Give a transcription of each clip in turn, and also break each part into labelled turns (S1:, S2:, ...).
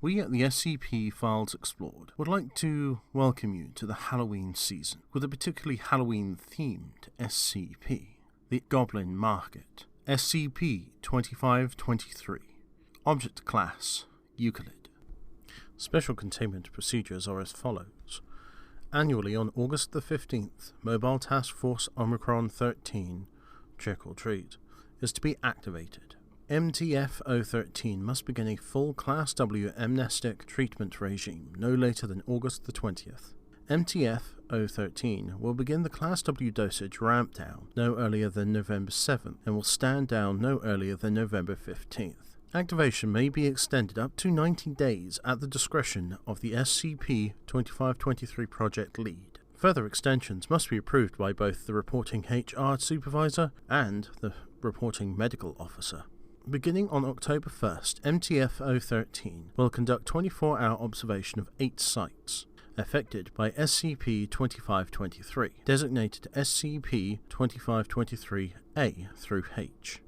S1: We at the SCP Files Explored would like to welcome you to the Halloween season with a particularly Halloween-themed SCP, the Goblin Market, SCP-2523, Object Class, Euclid. Special containment procedures are as follows. Annually on August the 15th, Mobile Task Force Omicron 13, Trick or Treat, is to be activated. MTF-013 must begin a full Class W amnestic treatment regime no later than August the 20th. MTF-013 will begin the Class W dosage ramp down no earlier than November 7th and will stand down no earlier than November 15th. Activation may be extended up to 90 days at the discretion of the SCP-2523 project lead. Further extensions must be approved by both the reporting HR supervisor and the reporting medical officer. Beginning on October 1st, MTF-013 will conduct 24-hour observation of 8 sites affected by SCP-2523, designated SCP-2523-A through H.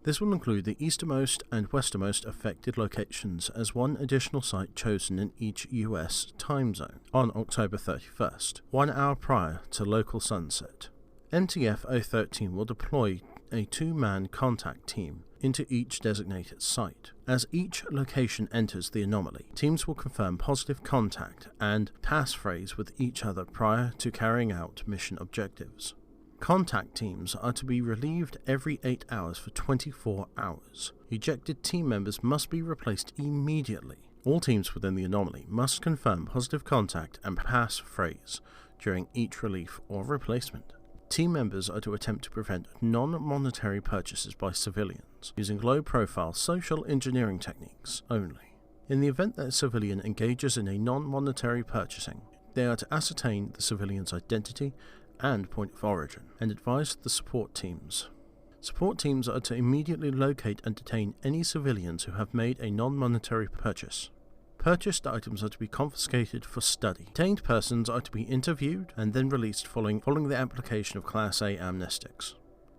S1: This will include the easternmost and westernmost affected locations as one additional site chosen in each US time zone on October 31st, 1 hour prior to local sunset. MTF-013 will deploy a 2-man contact team into each designated site. As each location enters the anomaly, teams will confirm positive contact and passphrase with each other prior to carrying out mission objectives. Contact teams are to be relieved every 8 hours for 24 hours. Ejected team members must be replaced immediately. All teams within the anomaly must confirm positive contact and passphrase during each relief or replacement. Team members are to attempt to prevent non-monetary purchases by civilians, using low-profile social engineering techniques only. In the event that a civilian engages in a non-monetary purchasing, they are to ascertain the civilian's identity and point of origin, and advise the support teams. Support teams are to immediately locate and detain any civilians who have made a non-monetary purchase. Purchased items are to be confiscated for study. Detained persons are to be interviewed and then released following the application of Class A amnestics.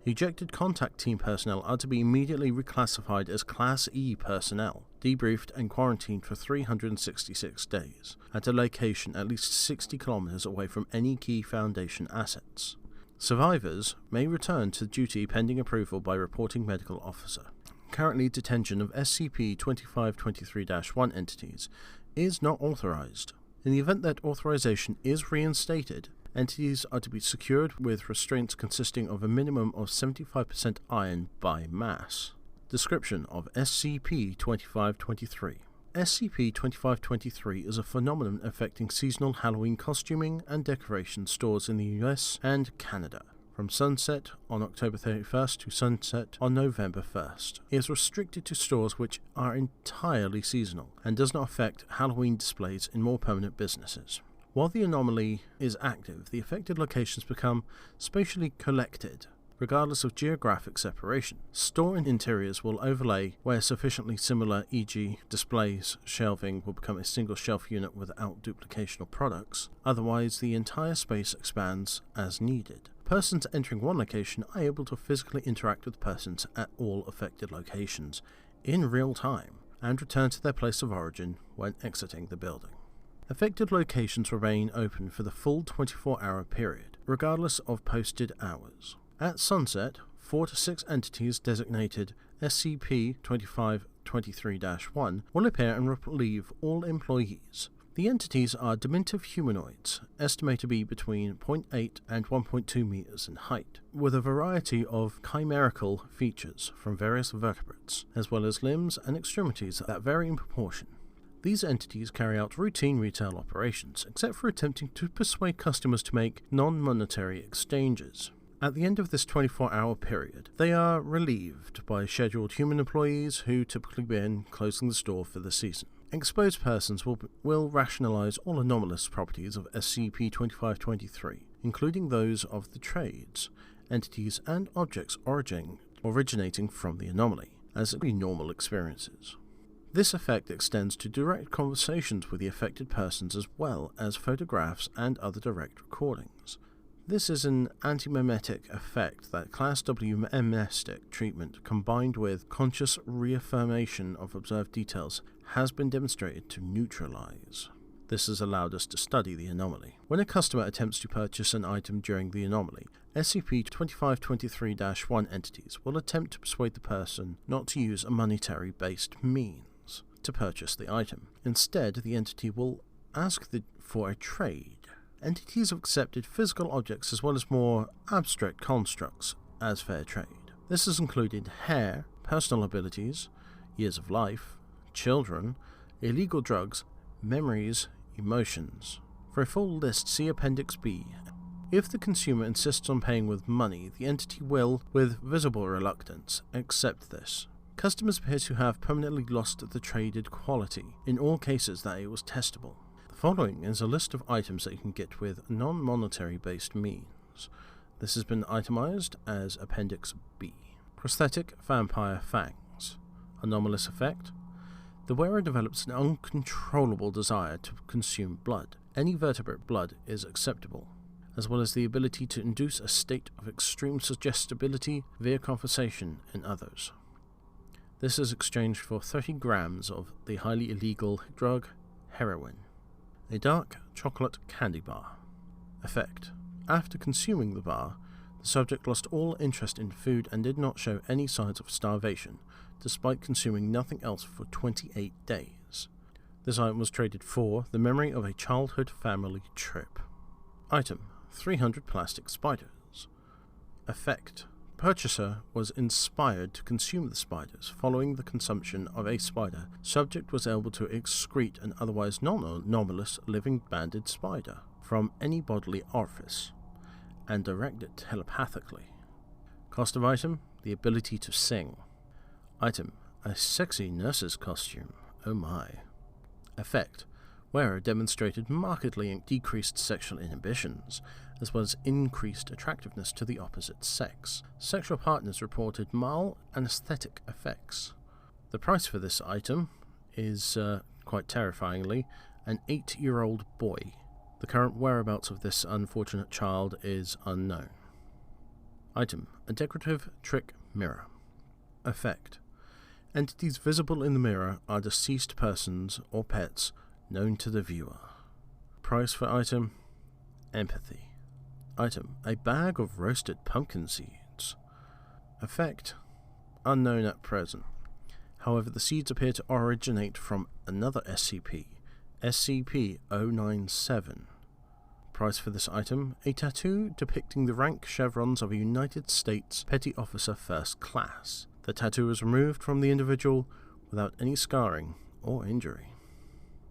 S1: Ejected contact team personnel are to be immediately reclassified as Class E personnel, debriefed and quarantined for 366 days, at a location at least 60 kilometers away from any key Foundation assets. Survivors may return to duty pending approval by reporting medical officer. Currently, detention of SCP-2523-1 entities is not authorized. In the event that authorization is reinstated, entities are to be secured with restraints consisting of a minimum of 75% iron by mass. Description of SCP-2523. SCP-2523 is a phenomenon affecting seasonal Halloween costuming and decoration stores in the US and Canada, from sunset on October 31st to sunset on November 1st. It is restricted to stores which are entirely seasonal and does not affect Halloween displays in more permanent businesses. While the anomaly is active, the affected locations become spatially collected, regardless of geographic separation. Store interiors will overlay where sufficiently similar, e.g. displays, shelving will become a single shelf unit without duplication of products. Otherwise, the entire space expands as needed. Persons entering one location are able to physically interact with persons at all affected locations in real time and return to their place of origin when exiting the building. Affected locations remain open for the full 24-hour period, regardless of posted hours. At sunset, 4 to 6 entities designated SCP-2523-1 will appear and relieve all employees. The entities are diminutive humanoids, estimated to be between 0.8 and 1.2 meters in height, with a variety of chimerical features from various vertebrates, as well as limbs and extremities that vary in proportion. These entities carry out routine retail operations, except for attempting to persuade customers to make non-monetary exchanges. At the end of this 24-hour period, they are relieved by scheduled human employees who typically begin closing the store for the season. Exposed persons will rationalize all anomalous properties of SCP-2523, including those of the trades, entities, and objects originating from the anomaly, as normal experiences. This effect extends to direct conversations with the affected persons as well as photographs and other direct recordings. This is an antimemetic effect that Class W amnestic treatment combined with conscious reaffirmation of observed details has been demonstrated to neutralize. This has allowed us to study the anomaly. When a customer attempts to purchase an item during the anomaly, SCP-2523-1 entities will attempt to persuade the person not to use a monetary-based means to purchase the item. Instead, the entity will ask for a trade. Entities have accepted physical objects as well as more abstract constructs as fair trade. This has included hair, personal abilities, years of life, children, illegal drugs, memories, emotions. For a full list, see Appendix B. If the consumer insists on paying with money, the entity will, with visible reluctance, accept this. Customers appear to have permanently lost the traded quality. In all cases, that it was testable. The following is a list of items that you can get with non-monetary based means. This has been itemized as Appendix B. Prosthetic vampire fangs. Anomalous effect. The wearer develops an uncontrollable desire to consume blood. Any vertebrate blood is acceptable, as well as the ability to induce a state of extreme suggestibility via conversation in others. This is exchanged for 30 grams of the highly illegal drug heroin. A dark chocolate candy bar. Effect. After consuming the bar, the subject lost all interest in food and did not show any signs of starvation, despite consuming nothing else for 28 days. This item was traded for the memory of a childhood family trip. Item: 300 plastic spiders. Effect: purchaser was inspired to consume the spiders. Following the consumption of a spider, subject was able to excrete an otherwise non-anomalous living banded spider from any bodily orifice and direct it telepathically. Cost of item: the ability to sing. Item: a sexy nurse's costume. Oh my. Effect: wearer demonstrated markedly decreased sexual inhibitions, as well as increased attractiveness to the opposite sex. Sexual partners reported mild anesthetic effects. The price for this item is, quite terrifyingly, an 8-year-old boy. The current whereabouts of this unfortunate child is unknown. Item: a decorative trick mirror. Effect: entities visible in the mirror are deceased persons or pets known to the viewer. Price for item: empathy. Item: a bag of roasted pumpkin seeds. Effect: unknown at present. However, the seeds appear to originate from another SCP, SCP-097. Price for this item: a tattoo depicting the rank chevrons of a United States Petty Officer First Class. The tattoo was removed from the individual without any scarring or injury.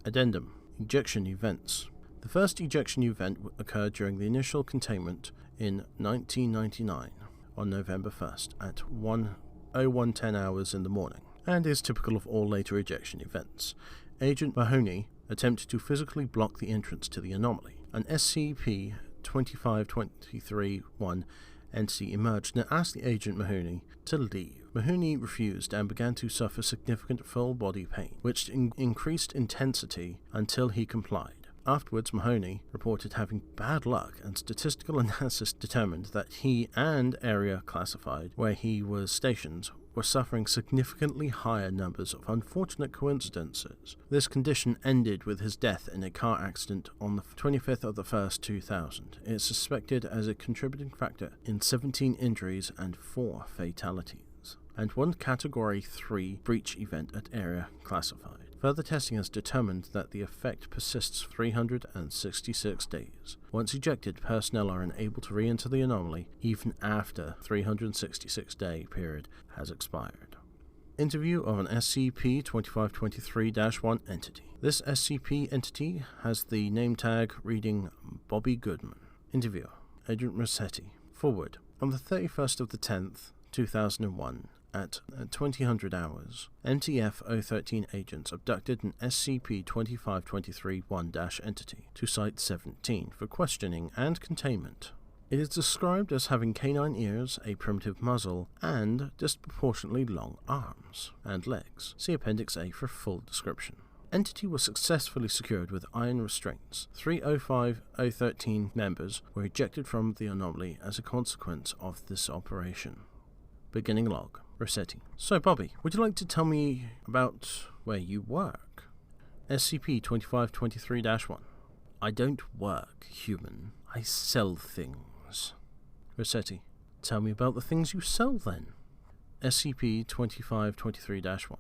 S1: Addendum: ejection events. The first ejection event occurred during the initial containment in 1999 on November 1st at 1:0110 hours in the morning, and is typical of all later ejection events. Agent Mahoney attempted to physically block the entrance to the anomaly. An SCP-2523-1 entity emerged and asked the Agent Mahoney to leave. Mahoney refused and began to suffer significant full-body pain, which increased intensity until he complied. Afterwards, Mahoney reported having bad luck, and statistical analysis determined that he and area classified where he was stationed were suffering significantly higher numbers of unfortunate coincidences. This condition ended with his death in a car accident on the 25th of the 1st, 2000. It is suspected as a contributing factor in 17 injuries and 4 fatalities, and 1 Category 3 breach event at area classified. Further testing has determined that the effect persists 366 days. Once ejected, personnel are unable to re-enter the anomaly even after 366-day period has expired. Interview of an SCP-2523-1 entity. This SCP entity has the name tag reading Bobby Goodman. Interviewer: Agent Rossetti. Forward: on the 31st of the 10th, 2001, at 2000 hours, MTF-013 agents abducted an SCP-2523-1- entity to Site 17 for questioning and containment. It is described as having canine ears, a primitive muzzle, and disproportionately long arms and legs. See Appendix A for full description. Entity was successfully secured with iron restraints. 3 05013 members were ejected from the anomaly as a consequence of this operation. Beginning log. Rossetti. So, Bobby, would you like to tell me about where you work? SCP-2523-1. I don't work, human. I sell things. Rossetti. Tell me about the things you sell, then. SCP-2523-1.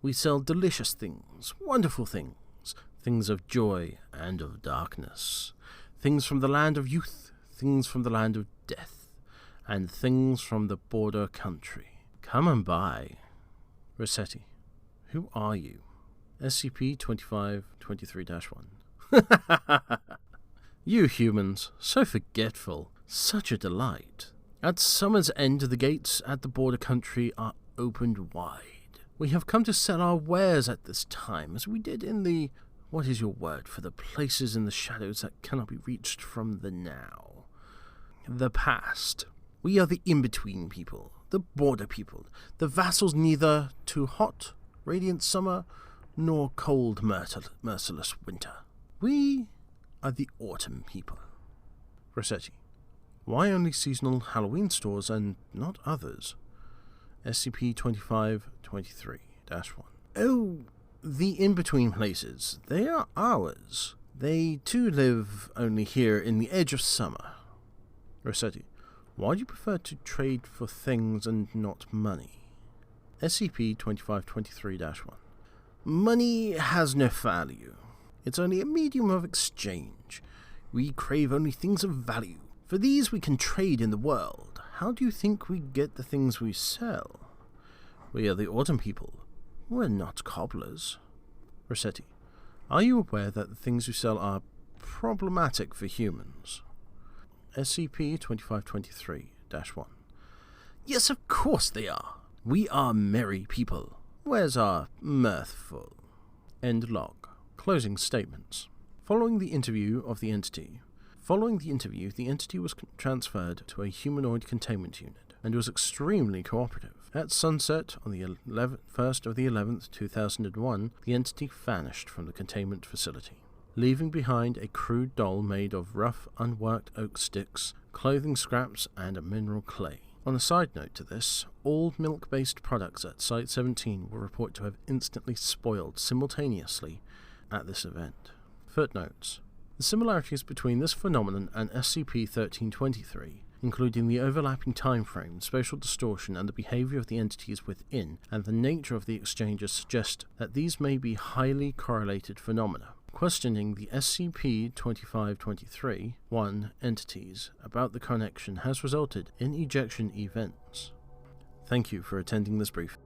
S1: We sell delicious things, wonderful things, things of joy and of darkness, things from the land of youth, things from the land of death, and things from the border country. Come and buy. Rossetti. Who are you? SCP-2523-1. You humans, so forgetful, such a delight. At summer's end, the gates at the border country are opened wide. We have come to sell our wares at this time, as we did in the, what is your word for the places in the shadows that cannot be reached from the now? The past. We are the in-between people, the border people, the vassals neither to hot, radiant summer, nor cold, merciless winter. We are the autumn people. Rossetti. Why only seasonal Halloween stores and not others? SCP-2523-1. Oh, the in-between places. They are ours. They too live only here in the edge of summer. Rossetti. Why do you prefer to trade for things and not money? SCP-2523-1. Money has no value. It's only a medium of exchange. We crave only things of value. For these we can trade in the world. How do you think we get the things we sell? We are the autumn people. We're not cobblers. Rossetti. Are you aware that the things you sell are problematic for humans? SCP-2523-1. Yes, of course they are. We are merry people. Where's our mirthful? End log. Closing statements. Following the interview, the entity was transferred to a humanoid containment unit and was extremely cooperative. At sunset on the 1st of the 11th, 2001, the entity vanished from the containment facility, leaving behind a crude doll made of rough, unworked oak sticks, clothing scraps, and a mineral clay. On a side note to this, all milk-based products at Site-17 were reported to have instantly spoiled simultaneously at this event. Footnotes. The similarities between this phenomenon and SCP-1323, including the overlapping time frame, spatial distortion, and the behavior of the entities within, and the nature of the exchanges, suggest that these may be highly correlated phenomena. Questioning the SCP-2523-1 entities about the connection has resulted in ejection events. Thank you for attending this brief.